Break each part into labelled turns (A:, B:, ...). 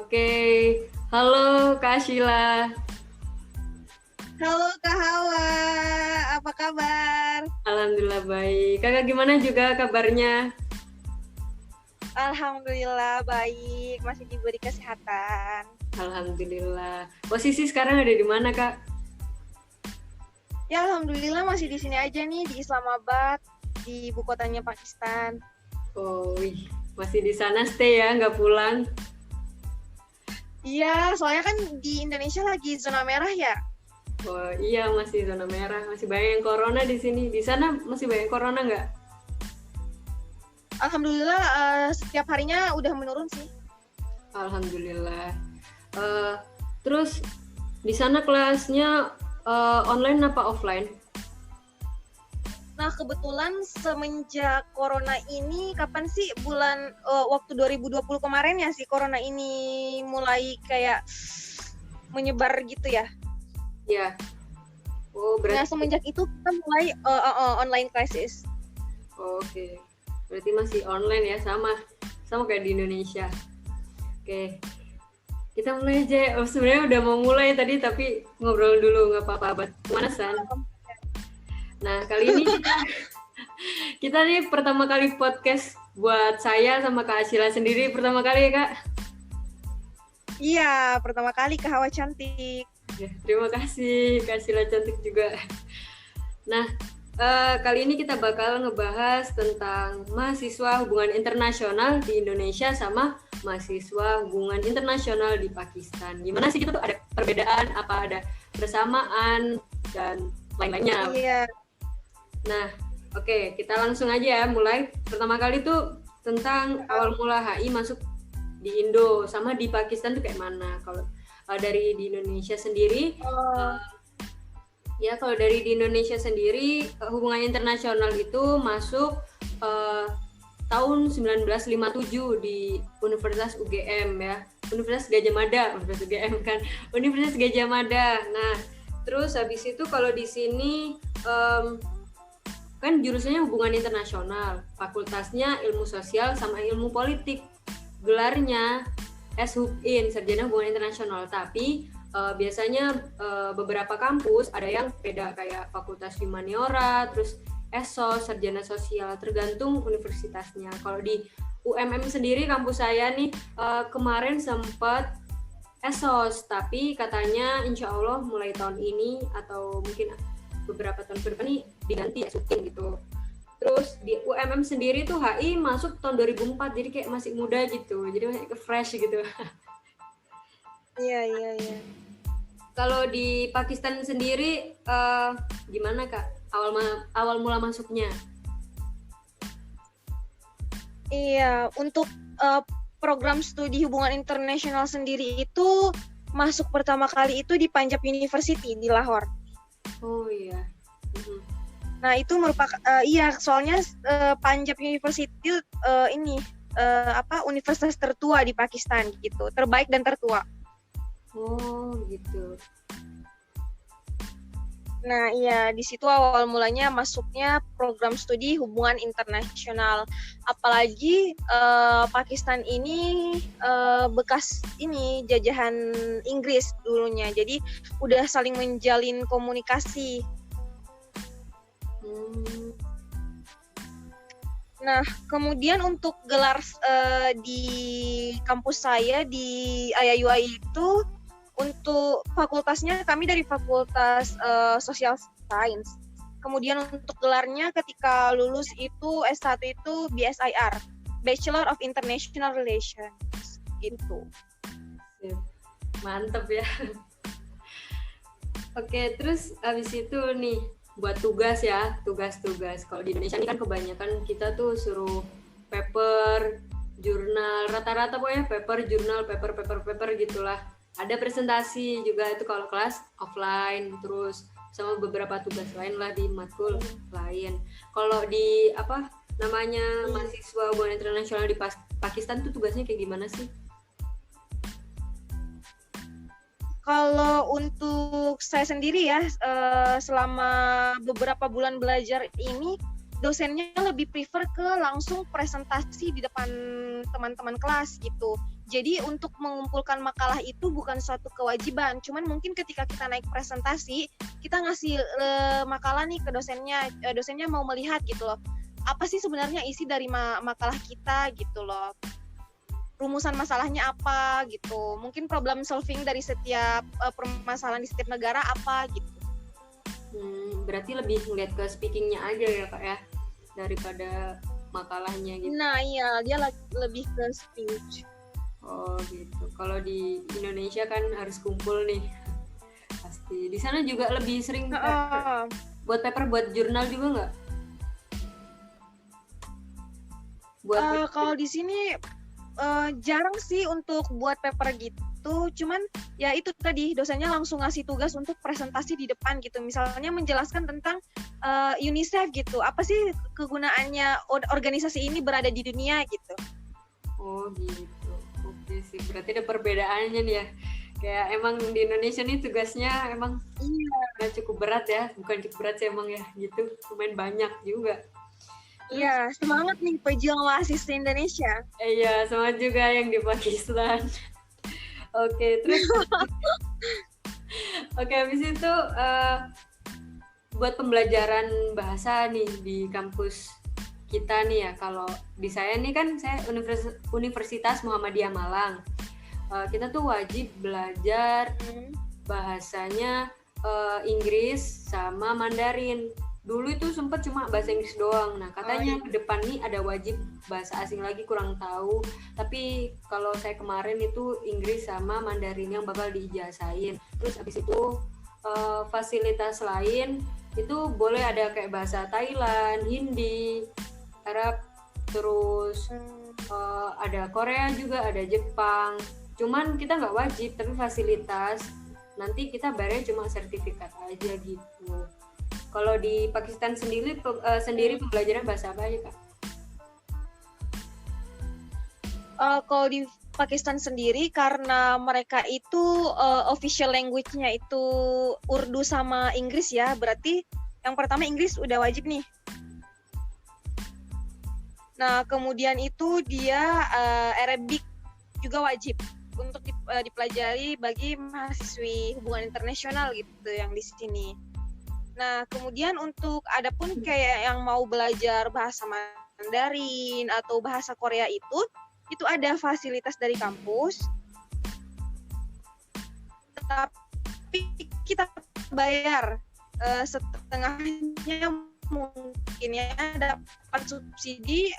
A: Oke, halo Kak Sheila.
B: Halo Kak Hawa, apa kabar?
A: Alhamdulillah baik. Kakak gimana juga kabarnya?
B: Alhamdulillah baik, masih diberi kesehatan.
A: Alhamdulillah. Posisi sekarang ada di mana, Kak?
B: Ya Alhamdulillah masih di sini aja nih, di Islamabad, di ibu kotanya Pakistan.
A: Oh, masih di sana stay ya, nggak pulang?
B: Iya, soalnya kan di Indonesia lagi zona merah ya.
A: Oh iya, masih zona merah. Masih banyak yang corona di sini. Di sana masih banyak corona nggak?
B: Alhamdulillah setiap harinya udah menurun sih.
A: Alhamdulillah. Terus di sana kelasnya online apa offline?
B: Nah kebetulan semenjak corona ini, kapan sih waktu 2020 kemarin ya sih corona ini mulai kayak menyebar gitu ya.
A: Ya. Oh, berarti.
B: Nah semenjak itu kita mulai online classes.
A: Oke. Berarti masih online ya, sama kayak di Indonesia. Oke. Kita mulai aja. Sebenarnya udah mau mulai tadi, tapi ngobrol dulu nggak apa-apa. Pemanasan. Nah, kali ini kita nih pertama kali podcast buat saya sama Kak Sheila sendiri. Pertama kali ya, Kak?
B: Iya, pertama kali Kak Hawa cantik.
A: Ya, terima kasih Kak Sheila cantik juga. Nah, kali ini kita bakal ngebahas tentang mahasiswa hubungan internasional di Indonesia sama mahasiswa hubungan internasional di Pakistan. Gimana sih kita tuh ada perbedaan, apa ada persamaan, dan lain-lainnya.
B: Iya.
A: Nah, oke, kita langsung aja ya mulai. Pertama kali tuh tentang awal mula HI masuk di Indo sama di Pakistan tuh kayak mana. Kalau dari di Indonesia sendiri, kalau dari di Indonesia sendiri hubungan internasional itu masuk tahun 1957 di Universitas UGM ya. Universitas Gajah Mada, Universitas UGM kan. Universitas Gajah Mada. Nah, terus habis itu kalau di sini kan jurusannya hubungan internasional, fakultasnya ilmu sosial sama ilmu politik, gelarnya S.Hub.In, sarjana hubungan internasional. Tapi biasanya beberapa kampus ada yang beda, kayak fakultas humaniora, terus ESOS, sarjana sosial, tergantung universitasnya. Kalau di UMM sendiri kampus saya nih kemarin sempat ESOS, tapi katanya insya Allah mulai tahun ini atau mungkin beberapa tahun ke depan nih diganti S.Hub.In gitu. Terus di UMM sendiri tuh HI masuk tahun 2004, jadi kayak masih muda gitu, jadi masih fresh gitu.
B: Iya.
A: Kalau di Pakistan sendiri gimana Kak awal mula masuknya?
B: Iya, untuk program studi hubungan internasional sendiri itu masuk pertama kali itu di Punjab University di Lahore.
A: Oh iya.
B: Nah itu merupakan soalnya Punjab University universitas tertua di Pakistan gitu, terbaik dan tertua.
A: Oh gitu.
B: Nah iya, di situ awal mulanya masuknya program studi hubungan internasional. Apalagi Pakistan ini bekas jajahan Inggris dulunya, jadi udah saling menjalin komunikasi. Nah, kemudian untuk gelar di kampus saya di IAIUI itu, untuk fakultasnya kami dari Fakultas Social Science. Kemudian untuk gelarnya ketika lulus itu S1 itu BSIR, Bachelor of International Relations gitu.
A: Mantep ya. Oke, terus abis itu nih buat tugas ya, tugas. Kalau di Indonesia ini kan kebanyakan kita tuh suruh paper, jurnal, rata-rata pokoknya paper, jurnal, paper gitulah. Ada presentasi juga itu kalau kelas offline, terus sama beberapa tugas lain lah di matkul lain. Kalau di mahasiswa hubungan internasional di Pakistan tuh tugasnya kayak gimana sih?
B: Kalau untuk saya sendiri ya, selama beberapa bulan belajar ini, dosennya lebih prefer ke langsung presentasi di depan teman-teman kelas gitu. Jadi untuk mengumpulkan makalah itu bukan suatu kewajiban, cuman mungkin ketika kita naik presentasi, kita ngasih makalah nih ke dosennya, dosennya mau melihat gitu loh. Apa sih sebenarnya isi dari makalah kita gitu loh. Rumusan masalahnya apa gitu. Mungkin problem solving dari setiap permasalahan di setiap negara apa gitu.
A: Berarti lebih ngeliat ke speakingnya aja ya Kak ya, daripada makalahnya gitu.
B: Nah iya, dia lebih ke speech.
A: Oh gitu. Kalau di Indonesia kan harus kumpul nih, pasti. Di sana juga lebih sering buat paper, buat jurnal juga nggak?
B: Kalau di sini jarang sih untuk buat paper gitu. Cuman ya itu tadi dosennya langsung ngasih tugas untuk presentasi di depan gitu. Misalnya menjelaskan tentang UNICEF gitu. Apa sih kegunaannya organisasi ini berada di dunia gitu.
A: Oh gitu. Oke sih, berarti ada perbedaannya nih ya. Kayak emang di Indonesia nih tugasnya emang cukup berat ya. Bukan cukup berat sih emang ya gitu. Lumayan banyak juga.
B: Iya, semangat nih pejuang mahasiswa Indonesia.
A: Iya, semangat juga yang di Pakistan. Oke, terus oke, habis itu buat pembelajaran bahasa nih di kampus kita nih ya. Kalau di saya nih kan saya Universitas Muhammadiyah Malang. Kita tuh wajib belajar bahasanya Inggris sama Mandarin. Dulu itu sempat cuma bahasa Inggris doang. Nah, katanya ke depan nih ada wajib bahasa asing lagi, kurang tahu. Tapi kalau saya kemarin itu Inggris sama Mandarin yang bakal diijazahin. Terus habis itu fasilitas lain itu boleh ada kayak bahasa Thailand, Hindi, Arab, terus ada Korea juga, ada Jepang. Cuman kita nggak wajib, tapi fasilitas. Nanti kita bayarnya cuma sertifikat aja gitu. Kalau di Pakistan sendiri pembelajaran bahasa apa aja Kak?
B: Kalau di Pakistan sendiri karena mereka itu official language-nya itu Urdu sama Inggris ya, berarti yang pertama Inggris udah wajib nih. Nah kemudian itu dia Arabic juga wajib untuk dipelajari bagi mahasiswi hubungan internasional gitu yang di sini. Nah, kemudian untuk adapun kayak yang mau belajar bahasa Mandarin atau bahasa Korea itu ada fasilitas dari kampus. Tapi kita bayar setengahnya mungkin ya dapat subsidi.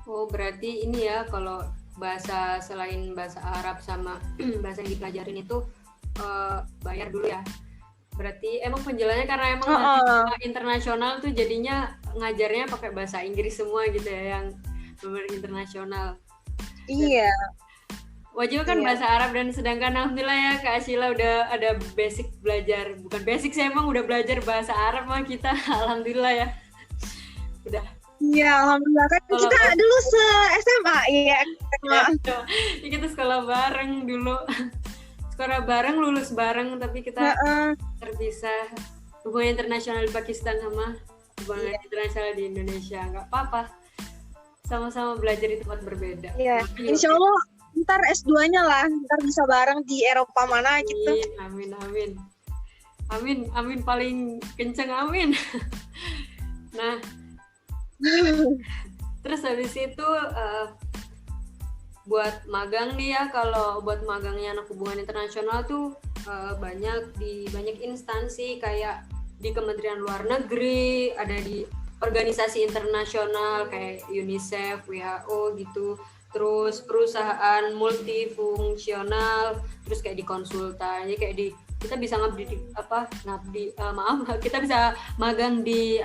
A: Oh, berarti ini ya kalau bahasa selain bahasa Arab sama bahasa yang dipelajarin itu bayar dulu ya. Berarti emang penjelasannya karena emang internasional tuh jadinya ngajarnya pakai bahasa Inggris semua gitu ya, yang benar internasional.
B: Iya.
A: Wajib kan bahasa Arab, dan sedangkan alhamdulillah ya Kak Ashila udah ada basic belajar, bukan basic sih, emang udah belajar bahasa Arab mah kita alhamdulillah ya. Udah.
B: Iya, alhamdulillah kan kita dulu SMA ya.
A: Kita sekolah bareng dulu. Sekolah bareng, lulus bareng, tapi kita terpisah. Hubungan internasional di Pakistan sama hubungan internasional di Indonesia. Nggak apa-apa. Sama-sama belajar di tempat berbeda.
B: Iya, insya Allah ntar S2-nya lah, ntar bisa bareng di Eropa mana gitu.
A: Amin, amin. Amin, amin paling kenceng, amin. Nah, terus habis itu buat magang nih ya, kalau buat magangnya anak hubungan internasional tuh banyak instansi kayak di Kementerian Luar Negeri, ada di organisasi internasional kayak UNICEF, WHO gitu, terus perusahaan multifungsional, terus kayak di konsultan, jadi kayak kita bisa kita bisa magang di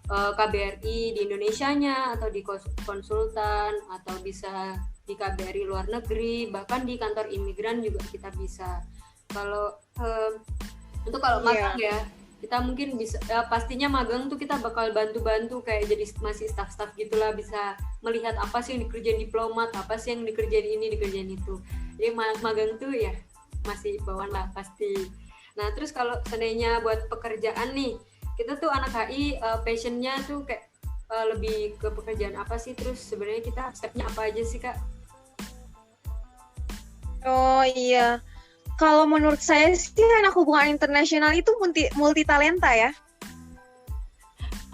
A: KBRI di Indonesianya, atau di konsultan, atau bisa di KBRI luar negeri, bahkan di kantor imigran juga kita bisa. Kalau magang ya, kita mungkin bisa pastinya magang tuh kita bakal bantu-bantu kayak jadi masih staff-staff gitulah, bisa melihat apa sih yang dikerjain diplomat, apa sih yang dikerjain ini, dikerjain itu. Jadi magang tuh ya masih bawaan lah pasti. Nah terus kalau seandainya buat pekerjaan nih, kita tuh anak HI passionnya tuh kayak lebih ke pekerjaan apa sih, terus sebenarnya kita stepnya apa aja sih Kak?
B: Oh iya, kalau menurut saya sih anak hubungan internasional itu multi talenta ya.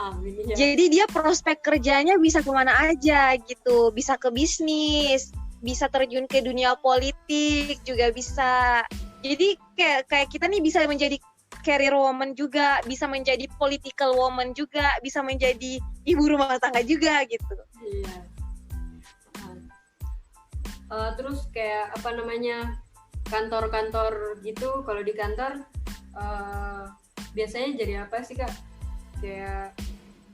A: Amin ya.
B: Jadi dia prospek kerjanya bisa kemana aja gitu, bisa ke bisnis, bisa terjun ke dunia politik juga bisa. Jadi kayak kita nih bisa menjadi career woman juga, bisa menjadi political woman juga, bisa menjadi ibu rumah tangga juga gitu.
A: Iya. Terus kayak apa namanya, kantor-kantor gitu, kalau di kantor biasanya jadi apa sih Kak? Kayak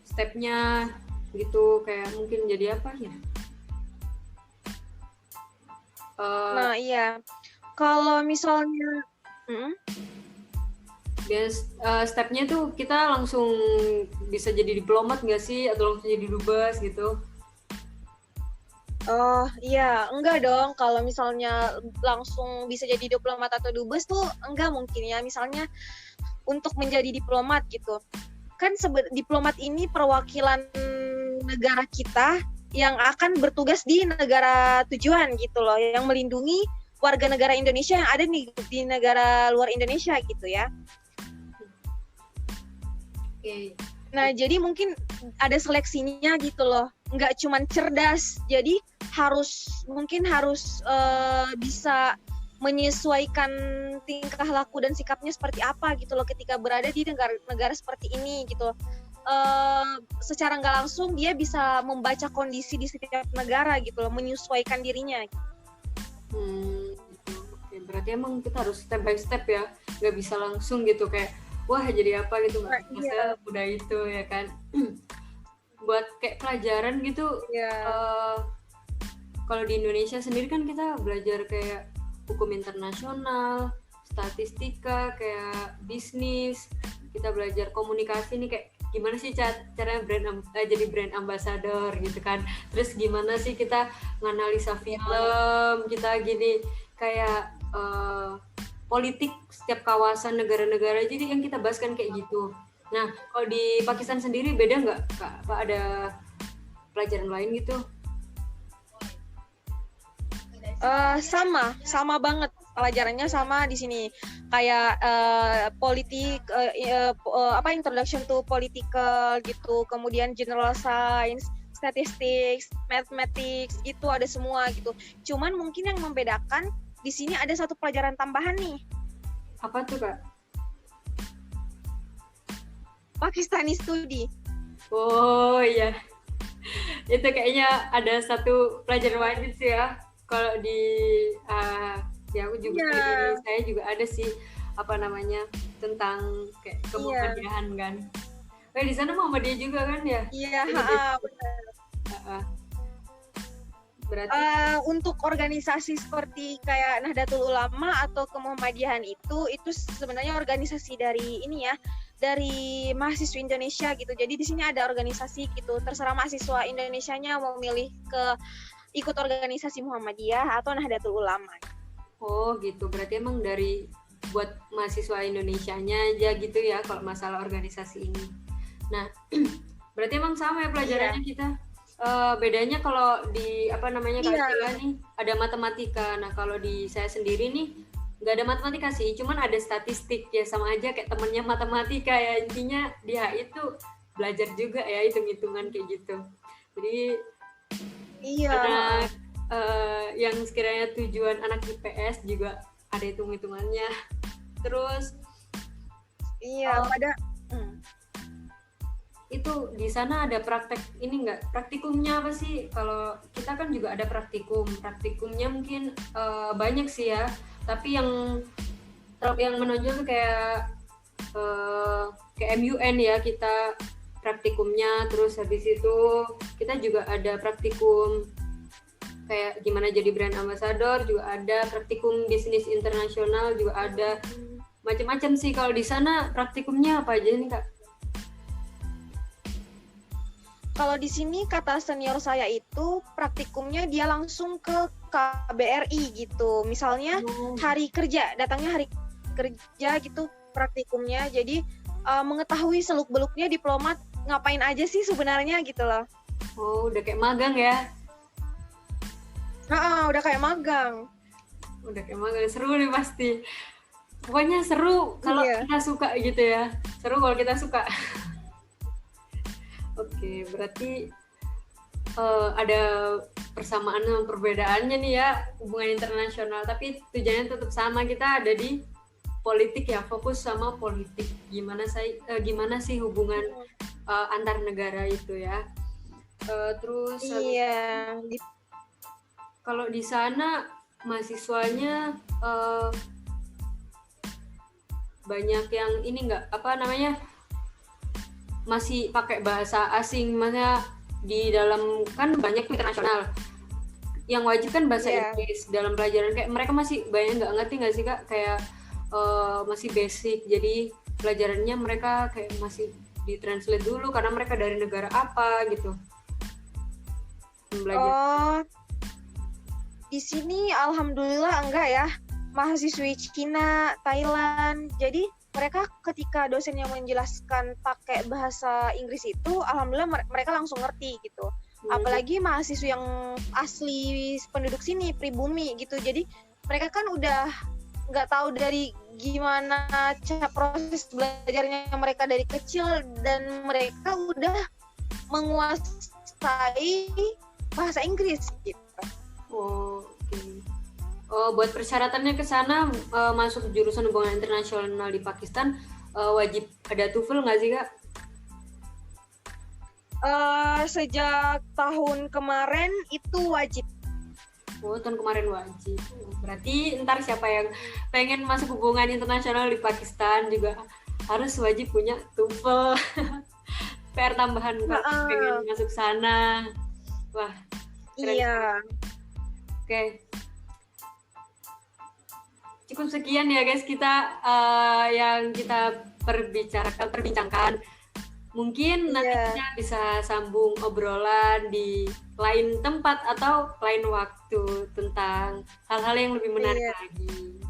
A: stepnya gitu, kayak mungkin jadi apa ya?
B: Nah iya, kalau misalnya
A: stepnya tuh kita langsung bisa jadi diplomat nggak sih, atau langsung jadi dubes gitu?
B: Oh iya, enggak dong. Kalau misalnya langsung bisa jadi diplomat atau dubes tuh enggak mungkin ya. Misalnya untuk menjadi diplomat gitu, kan diplomat ini perwakilan negara kita yang akan bertugas di negara tujuan gitu loh, yang melindungi warga negara Indonesia yang ada di negara luar Indonesia gitu ya.
A: Okay.
B: Nah, jadi mungkin ada seleksinya gitu loh. Nggak cuman cerdas, jadi mungkin harus bisa menyesuaikan tingkah laku dan sikapnya seperti apa gitu loh ketika berada di negara seperti ini gitu. Secara nggak langsung dia bisa membaca kondisi di setiap negara gitu loh, menyesuaikan dirinya.
A: Oke. Berarti emang kita harus step by step ya, nggak bisa langsung gitu kayak wah jadi apa gitu, nggak bisa udah itu ya kan. Buat kayak pelajaran gitu, kalau di Indonesia sendiri kan kita belajar kayak hukum internasional, statistika, kayak bisnis, kita belajar komunikasi nih, kayak gimana sih caranya jadi brand ambassador gitu kan, terus gimana sih kita nganalisa film, kita gini kayak politik setiap kawasan negara-negara, jadi yang kita bahas kan kayak gitu. Nah, kalau di Pakistan sendiri beda nggak Kak? Apa ada pelajaran lain gitu?
B: Sama banget pelajarannya, sama di sini kayak politik, introduction to political gitu, kemudian general science, statistics, mathematics, itu ada semua gitu. Cuman mungkin yang membedakan di sini ada satu pelajaran tambahan nih.
A: Apa tuh Kak?
B: Pakistani Study.
A: Oh iya, itu kayaknya ada satu pelajaran wajib sih ya. Kalau di ya aku juga di saya juga ada sih apa namanya tentang kayak kemuhamadiyahan kan. Kayak di sana Muhammadiyah juga kan ya?
B: Iya, benar.
A: Berarti
B: untuk organisasi seperti kayak Nahdlatul Ulama atau Kemuhammadiyahan itu sebenarnya organisasi dari ini ya, dari mahasiswa Indonesia gitu. Jadi di sini ada organisasi gitu. Terserah mahasiswa Indonesianya mau milih ikut organisasi Muhammadiyah atau Nahdlatul Ulama.
A: Oh gitu. Berarti emang dari buat mahasiswa Indonesianya aja gitu ya kalau masalah organisasi ini. Nah, berarti emang sama ya pelajarannya kita. Bedanya kalau di apa namanya Kak Sila nih ada matematika. Nah kalau di saya sendiri nih nggak ada matematika sih, cuman ada statistik ya, sama aja kayak temennya matematika ya, intinya di HI itu belajar juga ya hitung-hitungan kayak gitu. Jadi anak yang sekiranya tujuan anak IPS juga ada hitung-hitungannya. Terus itu di sana ada praktek ini nggak, praktikumnya apa sih? Kalau kita kan juga ada praktikumnya mungkin banyak sih ya, tapi yang menonjol tuh kayak MUN ya, kita praktikumnya. Terus habis itu kita juga ada praktikum kayak gimana jadi brand ambassador, juga ada praktikum bisnis internasional, juga ada macam-macam sih. Kalau di sana praktikumnya apa aja nih Kak?
B: Kalau di sini kata senior saya itu praktikumnya dia langsung ke KBRI gitu. Misalnya hari kerja, datangnya hari kerja gitu praktikumnya. Jadi mengetahui seluk-beluknya diplomat ngapain aja sih sebenarnya gitu loh.
A: Oh, udah kayak magang ya?
B: Udah kayak magang.
A: Udah kayak magang, seru nih pasti. Pokoknya seru kalau kita suka gitu ya. Seru kalau kita suka. Oke, berarti ada persamaan dan perbedaannya nih ya hubungan internasional. Tapi tujuannya tetap sama, kita ada di politik ya, fokus sama politik. Gimana sih hubungan antar negara itu ya. Terus kalau di sana mahasiswanya banyak yang ini nggak masih pakai bahasa asing, maksudnya di dalam kan banyak internasional yang wajib kan bahasa Inggris dalam pelajaran, kayak mereka masih banyak nggak ngerti nggak sih Kak, kayak masih basic, jadi pelajarannya mereka kayak masih ditranslate dulu karena mereka dari negara apa gitu belajar.
B: Di sini alhamdulillah enggak ya, mahasiswi Cina, Thailand, jadi mereka ketika dosennya menjelaskan pakai bahasa Inggris itu, alhamdulillah mereka langsung ngerti gitu. Apalagi mahasiswa yang asli penduduk sini, pribumi gitu. Jadi mereka kan udah nggak tahu dari gimana proses belajarnya mereka dari kecil, dan mereka udah menguasai bahasa Inggris gitu.
A: Oh, buat persyaratannya ke sana masuk jurusan hubungan internasional di Pakistan wajib ada TOEFL nggak sih Kak?
B: Sejak tahun kemarin itu wajib.
A: Oh, tahun kemarin wajib. Berarti ntar siapa yang pengen masuk hubungan internasional di Pakistan juga harus wajib punya TOEFL. PR tambahan pengen masuk sana. Wah, keren.
B: Iya.
A: Oke. Cukup sekian ya guys kita yang kita perbincangkan. Mungkin nanti kita bisa sambung obrolan di lain tempat atau lain waktu tentang hal-hal yang lebih menarik lagi.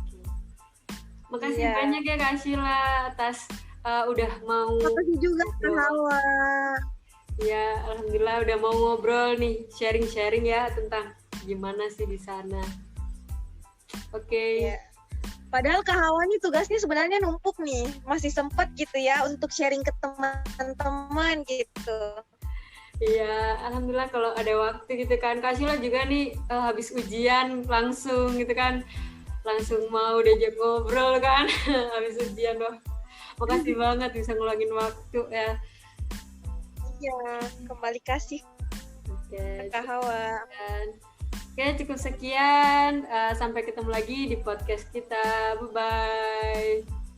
A: Makasih banyak ya Kak Sheila atas udah mau.
B: Makasih juga Kak Hawa.
A: Ya, alhamdulillah udah mau ngobrol nih, sharing-sharing ya tentang gimana sih di sana. Oke.
B: Padahal Kak Hawa nih tugasnya sebenarnya numpuk nih, masih sempat gitu ya untuk sharing ke teman-teman gitu.
A: Iya, alhamdulillah kalau ada waktu gitu kan. Kak Sheila juga nih habis ujian langsung gitu kan, langsung mau diajak ngobrol kan, habis ujian loh. Makasih banget bisa ngeluangin waktu ya.
B: Iya, kembali kasih. Kak Hawa.
A: Oke, cukup sekian. Sampai ketemu lagi di podcast kita. Bye-bye.